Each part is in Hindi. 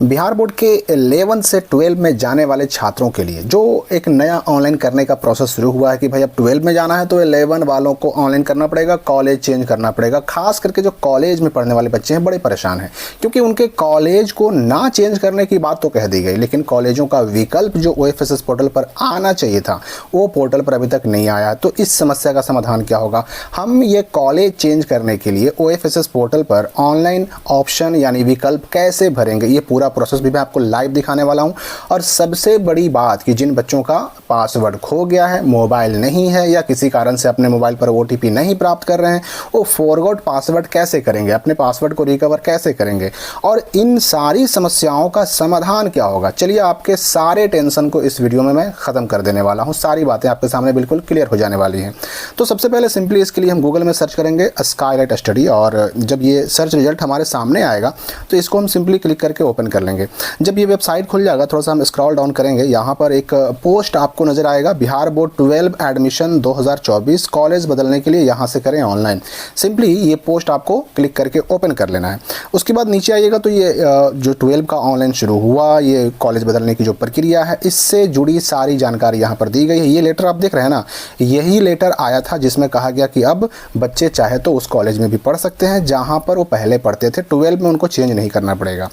बिहार बोर्ड के 11 से 12 में जाने वाले छात्रों के लिए जो एक नया ऑनलाइन करने का प्रोसेस शुरू हुआ है कि भाई अब 12 में जाना है तो 11 वालों को ऑनलाइन करना पड़ेगा, कॉलेज चेंज करना पड़ेगा। खास करके जो कॉलेज में पढ़ने वाले बच्चे हैं बड़े परेशान हैं, क्योंकि उनके कॉलेज को ना चेंज करने की बात तो कह दी गई, लेकिन कॉलेजों का विकल्प जो OFSS पोर्टल पर आना चाहिए था वो पोर्टल पर अभी तक नहीं आया। तो इस समस्या का समाधान क्या होगा? हम ये कॉलेज चेंज करने के लिए OFSS पोर्टल पर ऑनलाइन ऑप्शन यानी विकल्प कैसे भरेंगे, ये पूरा प्रोसेस भी मैं आपको लाइव दिखाने वाला हूं। और सबसे बड़ी बात कि जिन बच्चों का पासवर्ड खो गया है, मोबाइल नहीं है या किसी कारण से अपने मोबाइल पर OTP नहीं प्राप्त कर रहे हैं, वो फॉरगॉट पासवर्ड कैसे करेंगे, अपने पासवर्ड को रिकवर कैसे करेंगे और इन सारी समस्याओं का समाधान क्या होगा। चलिए आपके सारे टेंशन को इस वीडियो में मैं ख़त्म कर देने वाला हूँ। सारी बातें आपके सामने बिल्कुल क्लियर हो जाने वाली हैं। तो सबसे पहले सिंपली इसके लिए हम गूगल में सर्च करेंगे स्काईलाइट स्टडी, और जब ये सर्च रिजल्ट हमारे सामने आएगा तो इसको हम सिंपली क्लिक करके ओपन कर लेंगे। जब ये वेबसाइट खुल जाएगा, थोड़ा सा हम स्क्रॉल डाउन करेंगे, यहाँ पर एक पोस्ट आपको नजर आएगा, बिहार बोर्ड 12 एडमिशन 2024 कॉलेज बदलने के लिए यहाँ से करें ऑनलाइन। सिंपली ये पोस्ट आपको क्लिक करके ओपन कर लेना है। उसके बाद नीचे आइएगा तो ये जो 12 का ऑनलाइन शुरू हुआ, ये कॉलेज बदलने की जो प्रक्रिया है, इससे जुड़ी सारी जानकारी यहाँ पर दी गई है। ये लेटर आप देख रहे हैं ना, यही लेटर आया था जिसमें कहा गया कि अब बच्चे चाहे तो उस कॉलेज में भी पढ़ सकते हैं जहाँ पर वो पहले पढ़ते थे। 12 में उनको चेंज नहीं करना पड़ेगा।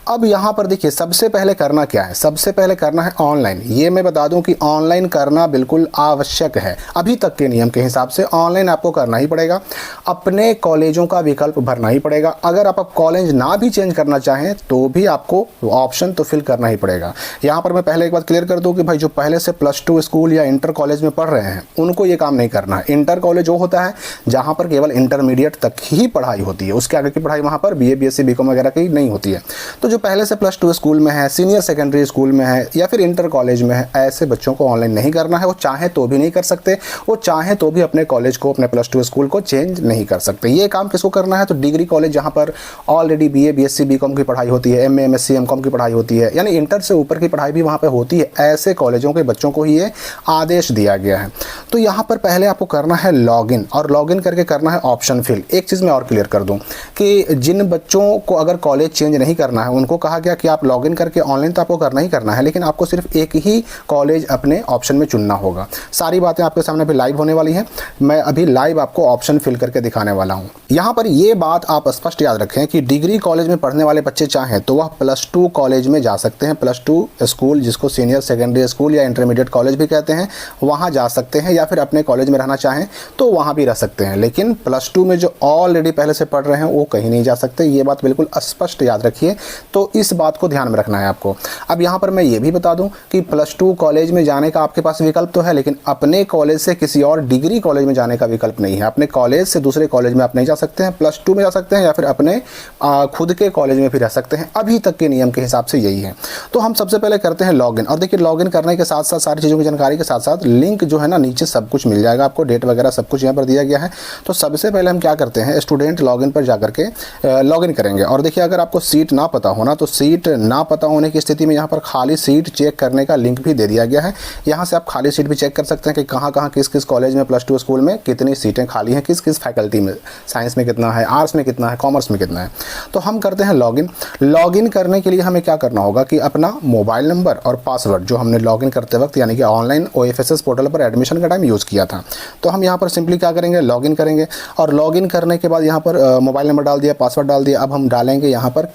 अब यहाँ पर देखिए सबसे पहले करना क्या है, सबसे पहले करना है ऑनलाइन। ये मैं बता दूं कि ऑनलाइन करना बिल्कुल आवश्यक है। अभी तक के नियम के हिसाब से ऑनलाइन आपको करना ही पड़ेगा, अपने कॉलेजों का विकल्प भरना ही पड़ेगा। अगर आप कॉलेज ना भी चेंज करना चाहें तो भी आपको ऑप्शन तो फिल करना ही पड़ेगा। यहाँ पर मैं पहले एक बात क्लियर कर दूं कि भाई जो पहले से +2 स्कूल या इंटर कॉलेज में पढ़ रहे हैं उनको ये काम नहीं करना है। इंटर कॉलेज वो होता है जहाँ पर केवल इंटरमीडिएट तक ही पढ़ाई होती है, उसके आगे की पढ़ाई वहाँ पर BA BSc BCom वगैरह की नहीं होती है। तो जो पहले से +2 स्कूल में है, सीनियर सेकेंडरी स्कूल में है या फिर इंटर कॉलेज में है, ऐसे बच्चों को ऑनलाइन नहीं करना है। वो चाहे तो भी नहीं कर सकते, वो चाहे तो भी अपने कॉलेज को, अपने +2 स्कूल को चेंज नहीं कर सकते। ये काम किसको करना है? तो डिग्री कॉलेज जहाँ पर ऑलरेडी BA BSc BCom की पढ़ाई होती है, MA MSc MCom की पढ़ाई होती है, यानी इंटर से ऊपर की पढ़ाई भी वहाँ पर होती है, ऐसे कॉलेजों के बच्चों को ही ये आदेश दिया गया है। तो यहाँ पर पहले आपको करना है लॉगिन, और लॉगिन करके करना है ऑप्शन फिल। एक चीज़ मैं और क्लियर कर दूँ कि जिन बच्चों को अगर कॉलेज चेंज नहीं करना है उनको कहा गया कि आप लॉगिन करके ऑनलाइन तो आपको करना ही करना है, लेकिन आपको सिर्फ एक ही कॉलेज अपने ऑप्शन में चुनना होगा। सारी बातें आपके सामने अभी लाइव होने वाली हैं। मैं अभी लाइव आपको ऑप्शन फिल करके दिखाने वाला हूं। यहां पर ये बात आप स्पष्ट याद रखें कि डिग्री कॉलेज में पढ़ने वाले बच्चे चाहें तो वह +2 कॉलेज में जा सकते हैं। +2 स्कूल जिसको सीनियर सेकेंडरी स्कूल या इंटरमीडिएट कॉलेज भी कहते हैं, वहाँ जा सकते हैं, या फिर अपने कॉलेज में रहना चाहें तो वहाँ भी रह सकते हैं। लेकिन +2 में जो ऑलरेडी पहले से पढ़ रहे हैं वो कहीं नहीं जा सकते। ये बात बिल्कुल स्पष्ट याद रखिए। तो इस बात को ध्यान में रखना है आपको। अब यहाँ पर मैं ये भी बता दूं कि +2 कॉलेज में जाने का आपके पास विकल्प तो है, लेकिन अपने कॉलेज से किसी और डिग्री कॉलेज में जाने का विकल्प नहीं है। अपने कॉलेज से दूसरे कॉलेज में आप नहीं जा सकते हैं, +2 में जा सकते हैं या फिर अपने खुद के कॉलेज में भी रह सकते हैं। अभी तक के नियम के हिसाब से यही है। तो हम सबसे पहले करते हैं लॉगिन, और देखिए लॉगिन करने के साथ साथ सारी चीज़ों की जानकारी के साथ साथ लिंक जो है ना नीचे सब कुछ मिल जाएगा आपको, डेट वगैरह सब कुछ यहाँ पर दिया गया है। तो सबसे पहले हम क्या करते हैं, स्टूडेंट लॉगिन पर जाकर के लॉगिन करेंगे। और देखिए अगर आपको सीट ना पता होना तो सीट ना पता होने की स्थिति में यहाँ पर खाली सीट चेक करने का लिंक भी दे दिया गया है। यहाँ से आप खाली सीट भी चेक कर सकते हैं कि कहाँ कहाँ किस किस कॉलेज में +2 स्कूल में कितनी सीटें खाली हैं, किस किस फैकल्टी में, साइंस में कितना है, आर्ट्स में कितना है, कॉमर्स में कितना है। तो हम करते हैं लॉगिन। लॉगिन करने के लिए हमें क्या करना होगा कि अपना मोबाइल नंबर और पासवर्ड जो हमने लॉगिन करते वक्त यानी कि ऑनलाइन OFSS पोर्टल पर एडमिशन का टाइम यूज़ किया था, तो हम यहाँ पर सिंपली क्या करेंगे, लॉगिन करेंगे। और लॉगिन करने के बाद यहाँ पर मोबाइल नंबर डाल दिया, पासवर्ड डाल दिया। अब हम डालेंगे यहाँ पर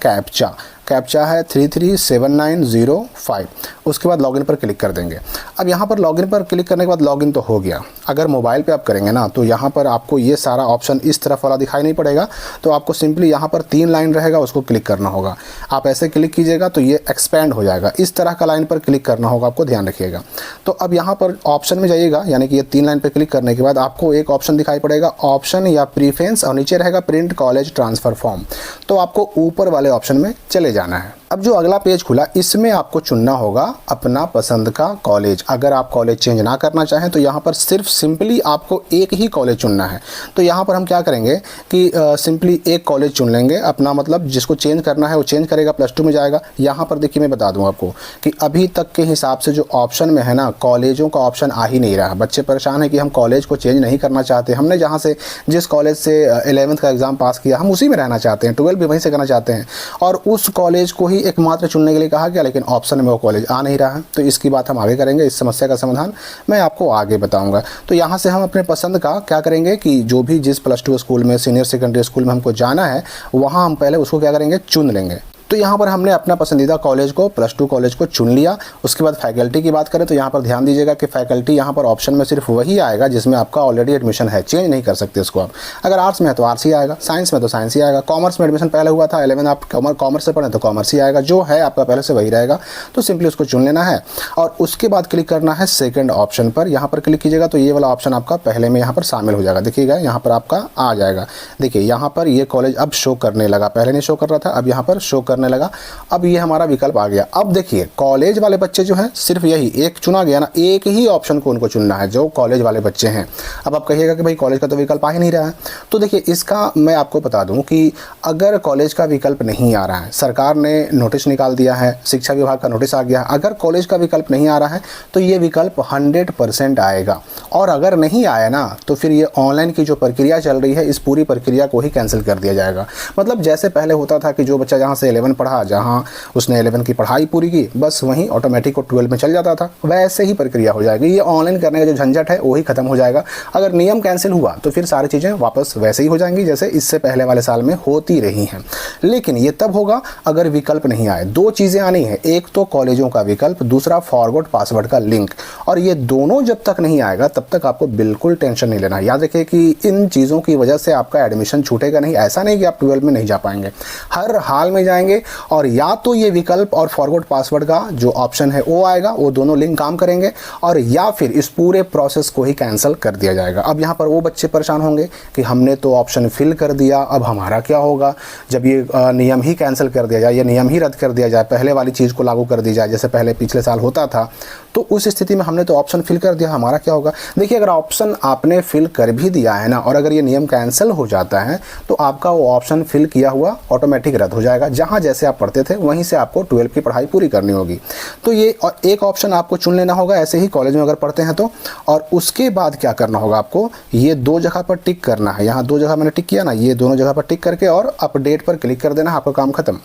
कैप्चा है 337905। उसके बाद लॉगिन पर क्लिक कर देंगे। अब यहाँ पर लॉगिन पर क्लिक करने के बाद लॉगिन तो हो गया। अगर मोबाइल पे आप करेंगे ना तो यहाँ पर आपको ये सारा ऑप्शन इस तरफ वाला दिखाई नहीं पड़ेगा, तो आपको सिंपली यहाँ पर 3 लाइन रहेगा उसको क्लिक करना होगा। आप ऐसे क्लिक कीजिएगा तो ये एक्सपेंड हो जाएगा, इस तरह का लाइन पर क्लिक करना होगा, आपको ध्यान रखिएगा। तो अब यहाँ पर ऑप्शन में जाइएगा, यानी कि ये 3 लाइन पर क्लिक करने के बाद आपको एक ऑप्शन दिखाई पड़ेगा, ऑप्शन या प्रीफरेंस, और नीचे रहेगा प्रिंट कॉलेज ट्रांसफ़र फॉर्म। तो आपको ऊपर वाले ऑप्शन में चले जाना है। अब जो अगला पेज खुला इसमें आपको चुनना होगा अपना पसंद का कॉलेज। अगर आप कॉलेज चेंज ना करना चाहें तो यहाँ पर सिर्फ सिंपली आपको एक ही कॉलेज चुनना है। तो यहाँ पर हम क्या करेंगे कि सिंपली एक कॉलेज चुन लेंगे अपना, मतलब जिसको चेंज करना है वो चेंज करेगा, +2 में जाएगा। यहाँ पर देखिए मैं बता दूँ आपको कि अभी तक के हिसाब से जो ऑप्शन में है ना, कॉलेजों का ऑप्शन आ ही नहीं रहा। बच्चे परेशान है कि हम कॉलेज को चेंज नहीं करना चाहते, हमने जहाँ से जिस कॉलेज से 11th का एग्ज़ाम पास किया हम उसी में रहना चाहते हैं, 12 भी वहीं से करना चाहते हैं, और उस कॉलेज को ही एकमात्र चुनने के लिए कहा गया, लेकिन ऑप्शन में वो कॉलेज आ नहीं रहा है। तो इसकी बात हम आगे करेंगे, इस समस्या का समाधान मैं आपको आगे बताऊंगा। तो यहाँ से हम अपने पसंद का क्या करेंगे कि जो भी जिस +2 स्कूल में, सीनियर सेकेंडरी स्कूल में हमको जाना है, वहाँ हम पहले उसको क्या करेंगे, चुन लेंगे। तो यहाँ पर हमने अपना पसंदीदा कॉलेज को, +2 कॉलेज को चुन लिया। उसके बाद फैकल्टी की बात करें तो यहाँ पर ध्यान दीजिएगा कि फैकल्टी यहाँ पर ऑप्शन में सिर्फ वही आएगा जिसमें आपका ऑलरेडी एडमिशन है, चेंज नहीं कर सकते इसको आप। अगर आर्ट्स में है तो आर्ट्स ही आएगा, साइंस में तो साइंस ही आएगा, कॉमर्स में एडमिशन पहले हुआ था, 11 आप कॉमर्स से पढ़ें तो कॉमर्स ही आएगा, जो है आपका पहले से वही रहेगा। तो सिंपली उसको चुन लेना है और उसके बाद क्लिक करना है सेकेंड ऑप्शन पर। यहाँ पर क्लिक कीजिएगा तो ये वाला ऑप्शन आपका पहले में यहाँ पर शामिल हो जाएगा। देखिएगा यहाँ पर आपका आ जाएगा। देखिए यहाँ पर ये कॉलेज अब शो करने लगा, पहले नहीं शो कर रहा था, अब यहाँ पर शो करने लगा। अब ये हमारा विकल्प आ गया। अब देखिए कॉलेज वाले बच्चे जो हैं, सिर्फ यही एक चुना गया ना, एक ही ऑप्शन को उनको चुनना है जो कॉलेज वाले बच्चे हैं। अब आप कहिएगा कि भाई कॉलेज का तो विकल्प आ ही नहीं रहा है। तो देखिए इसका मैं आपको बता दूं कि अगर कॉलेज का विकल्प नहीं आ रहा है, सरकार ने नोटिस निकाल दिया है, शिक्षा विभाग का नोटिस आ गया है, अगर कॉलेज का विकल्प नहीं आ रहा है तो ये विकल्प 100% आएगा। और अगर नहीं आया ना तो फिर ये ऑनलाइन की जो प्रक्रिया चल रही है, इस पूरी प्रक्रिया को ही कैंसिल कर दिया जाएगा। मतलब जैसे पहले होता था कि जो बच्चा जहाँ से 11 पढ़ा, जहाँ उसने 11 की पढ़ाई पूरी की, बस वहीं ऑटोमेटिक वो 12 में चल जाता था, वैसे ही प्रक्रिया हो जाएगी। ये ऑनलाइन करने का जो झंझट है वही खत्म हो जाएगा। अगर नियम कैंसिल हुआ तो फिर सारी चीज़ें वापस वैसे ही हो जाएंगी जैसे इससे पहले वाले साल में होती रही हैं। लेकिन ये तब होगा अगर विकल्प नहीं आए। दो चीज़ें आनी है, एक तो कॉलेजों का विकल्प, दूसरा फॉरवर्ड पासवर्ड का लिंक। और ये दोनों जब तक नहीं आएगा तब तक आपको बिल्कुल टेंशन नहीं लेना। याद रखिए कि इन चीज़ों की वजह से आपका एडमिशन छूटेगा नहीं। ऐसा नहीं कि आप 12 में नहीं जा पाएंगे, हर हाल में जाएंगे। और या तो ये विकल्प और फॉरवर्ड पासवर्ड का जो ऑप्शन है वो आएगा, वो दोनों लिंक काम करेंगे, और या फिर इस पूरे प्रोसेस को ही कैंसिल कर दिया जाएगा। अब यहाँ पर वो बच्चे परेशान होंगे कि हमने तो ऑप्शन फिल कर दिया, अब हमारा क्या होगा जब ये नियम ही कैंसिल कर दिया जाए, ये नियम ही रद्द कर दिया जाए, पहले वाली चीज़ को लागू कर दी जाए जैसे पहले पिछले साल होता था। तो उस स्थिति में हमने तो ऑप्शन फिल कर दिया, हमारा क्या होगा। देखिए अगर ऑप्शन आपने फिल कर भी दिया है ना, और अगर ये नियम कैंसिल हो जाता है तो आपका वो ऑप्शन फिल किया हुआ ऑटोमेटिक रद्द हो जाएगा। जहाँ जैसे आप पढ़ते थे वहीं से आपको 12 की पढ़ाई पूरी करनी होगी। तो ये एक ऑप्शन आपको चुन लेना होगा ऐसे ही कॉलेज में अगर पढ़ते हैं तो। और उसके बाद क्या करना होगा आपको, ये 2 जगह पर टिक करना है। यहाँ 2 जगह मैंने टिक किया ना, ये दोनों जगह पर टिक करके और अपडेट पर क्लिक कर देना है, आपका काम खत्म।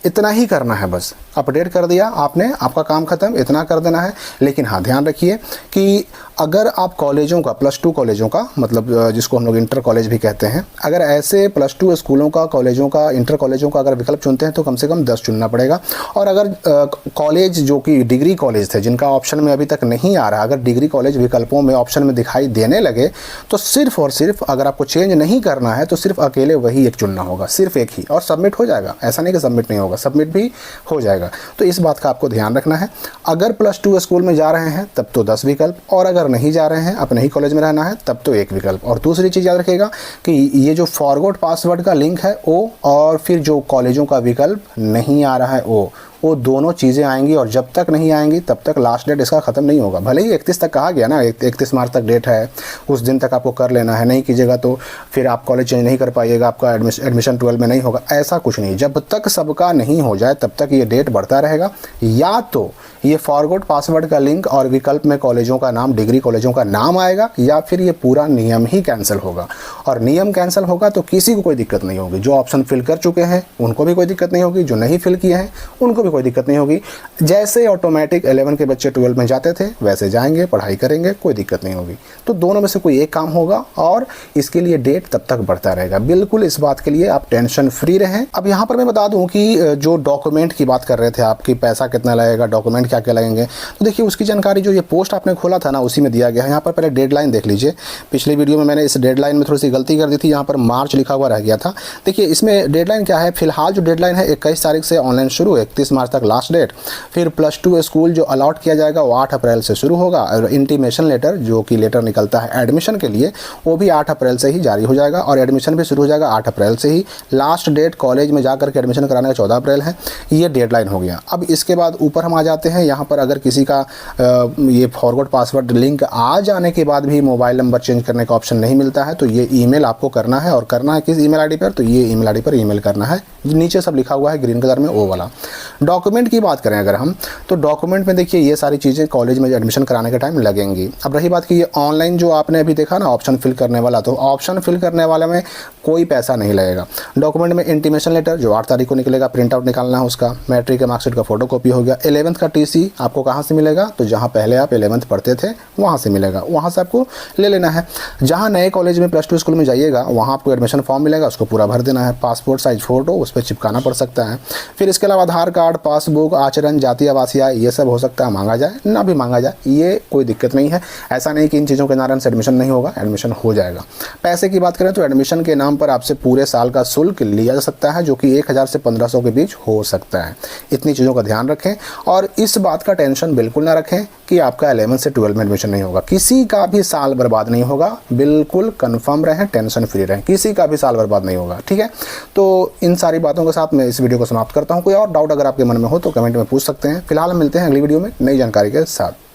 इतना ही करना है बस, अपडेट कर दिया आपने, आपका काम खत्म, इतना कर देना है। लेकिन हाँ ध्यान रखिए कि अगर आप कॉलेजों का, +2 कॉलेजों का, मतलब जिसको हम लोग इंटर कॉलेज भी कहते हैं, अगर ऐसे +2 स्कूलों का, कॉलेजों का, इंटर कॉलेजों का अगर विकल्प चुनते हैं तो कम से कम 10 चुनना पड़ेगा। और अगर कॉलेज जो कि डिग्री कॉलेज थे जिनका ऑप्शन में अभी तक नहीं आ रहा, अगर डिग्री कॉलेज विकल्पों में ऑप्शन में दिखाई देने लगे तो सिर्फ और सिर्फ अगर आपको चेंज नहीं करना है तो सिर्फ अकेले वही एक चुनना होगा, सिर्फ एक ही, और सबमिट हो जाएगा। ऐसा नहीं कि सबमिट नहीं होगा, सबमिट भी हो जाएगा। तो इस बात का आपको ध्यान रखना है। अगर +2 स्कूल में जा रहे हैं तब तो 10 विकल्प, और अगर नहीं जा रहे हैं, अपने ही कॉलेज में रहना है, तब तो एक विकल्प। और दूसरी चीज़ याद रखिएगा कि ये जो फॉरवर्ड पासवर्ड का लिंक है वो, और फिर जो कॉलेजों का विकल्प नहीं आ रहा है वो दोनों चीज़ें आएंगी। और जब तक नहीं आएंगी तब तक लास्ट डेट इसका ख़त्म नहीं होगा। भले ही 31 तक कहा गया ना, 31 मार्च तक डेट है, उस दिन तक आपको कर लेना है। नहीं कीजिएगा तो फिर आप कॉलेज चेंज नहीं कर पाइएगा, आपका एडमिशन 12 में नहीं होगा। ऐसा कुछ नहीं, जब तक सबका नहीं हो जाए तब तक ये डेट बढ़ता रहेगा। या तो ये फॉरवर्ड पासवर्ड का लिंक और विकल्प में कॉलेजों का नाम, डिग्री कॉलेजों का नाम आएगा, या फिर ये पूरा नियम ही कैंसिल होगा। और नियम कैंसिल होगा तो किसी को कोई दिक्कत नहीं होगी। जो ऑप्शन फिल कर चुके हैं उनको भी कोई दिक्कत नहीं होगी, जो नहीं फिल किए हैं उनको भी कोई दिक्कत नहीं होगी। जैसे ऑटोमेटिक 11 के बच्चे 12 में जाते थे वैसे जाएंगे, पढ़ाई करेंगे, कोई दिक्कत नहीं होगी। तो दोनों में से कोई एक काम होगा और इसके लिए डेट तब तक बढ़ता रहेगा। बिल्कुल इस बात के लिए आप टेंशन फ्री रहें। अब यहाँ पर मैं बता दूँ कि जो डॉक्यूमेंट की बात कर रहे थे आपकी, पैसा कितना लगेगा, डॉक्यूमेंट क्या क्या लगेंगे, तो देखिए उसकी जानकारी जो ये पोस्ट आपने खोला था ना उसी में दिया गया है। यहाँ पर पहले डेडलाइन देख लीजिए। पिछली वीडियो में मैंने इस डेडलाइन में थोड़ी सी गलती कर दी थी, यहाँ पर मार्च लिखा हुआ रह गया था। देखिए इसमें डेडलाइन क्या है, फिलहाल जो डेडलाइन है 21 तारीख से ऑनलाइन शुरू, 31 मार्च तक लास्ट डेट। फिर +2 स्कूल जो अलॉट किया जाएगा वो 8 अप्रैल से शुरू होगा। और इंटीमेशन लेटर जो कि लेटर निकलता है एडमिशन के लिए, वो भी 8 अप्रैल से ही जारी हो जाएगा। और एडमिशन भी शुरू हो जाएगा 8 अप्रैल से ही। लास्ट डेट कॉलेज में जाकर के एडमिशन कराने का 14 अप्रैल है। ये डेडलाइन हो गया। अब इसके बाद ऊपर हम आ जाते हैं। यहाँ पर अगर किसी का ये फॉरवर्ड पासवर्ड लिंक आ जाने के बाद भी मोबाइल नंबर चेंज करने का ऑप्शन नहीं मिलता है तो ये ईमेल आपको करना है। और करना है किस ईमेल आईडी पर, तो ये ईमेल आईडी पर ईमेल करना है। नीचे सब लिखा हुआ है ग्रीन कलर में, वो वाला। डॉक्यूमेंट की बात करें अगर हम, तो डॉक्यूमेंट में देखिए ये सारी चीज़ें कॉलेज में एडमिशन कराने के टाइम लगेंगी। अब रही बात कि ये ऑनलाइन जो आपने अभी देखा ना ऑप्शन फिल करने वाला, तो ऑप्शन फिल करने वाले में कोई पैसा नहीं लगेगा। डॉक्यूमेंट में इंटीमेशन लेटर जो 8 तारीख को निकलेगा, प्रिंट आउट निकालना है उसका, मैट्रिक का मार्कशीट का फोटो कॉपी हो गया। 11th का टीसी आपको कहाँ से मिलेगा, तो जहाँ पहले आप 11th पढ़ते थे वहाँ से मिलेगा, वहाँ से आपको ले लेना है। जहाँ नए कॉलेज में +2 स्कूल में जाइएगा वहाँ आपको एडमिशन फॉर्म मिलेगा, उसको पूरा भर देना है। पासपोर्ट साइज फ़ोटो उस पर चिपकाना पड़ सकता है। फिर इसके अलावा आधार कार्ड, पासबुक, आचरण, जाति, आवासीय, ये सब हो सकता है मांगा जाए, ना भी मांगा जाए, ये कोई दिक्कत नहीं है। ऐसा नहीं कि इन चीज़ों के कारण से एडमिशन नहीं होगा, एडमिशन हो जाएगा। पैसे की बात करें तो एडमिशन के नाम पर आपसे पूरे साल का शुल्क लिया जा सकता है, जो कि 1000 से 1500 के बीच हो सकता है। इतनी चीज़ों का ध्यान रखें और इस बात का टेंशन बिल्कुल ना रखें कि आपका 11 से 12 में एडमिशन नहीं होगा। किसी का भी साल बर्बाद नहीं होगा, बिल्कुल कंफर्म रहें, टेंशन फ्री रहें, किसी का भी साल बर्बाद नहीं होगा। ठीक है, तो इन सारी बातों के साथ मैं इस वीडियो को समाप्त करता हूँ। कोई और डाउट अगर आपके मन में हो तो कमेंट में पूछ सकते हैं। फिलहाल मिलते हैं अगली वीडियो में नई जानकारी के साथ।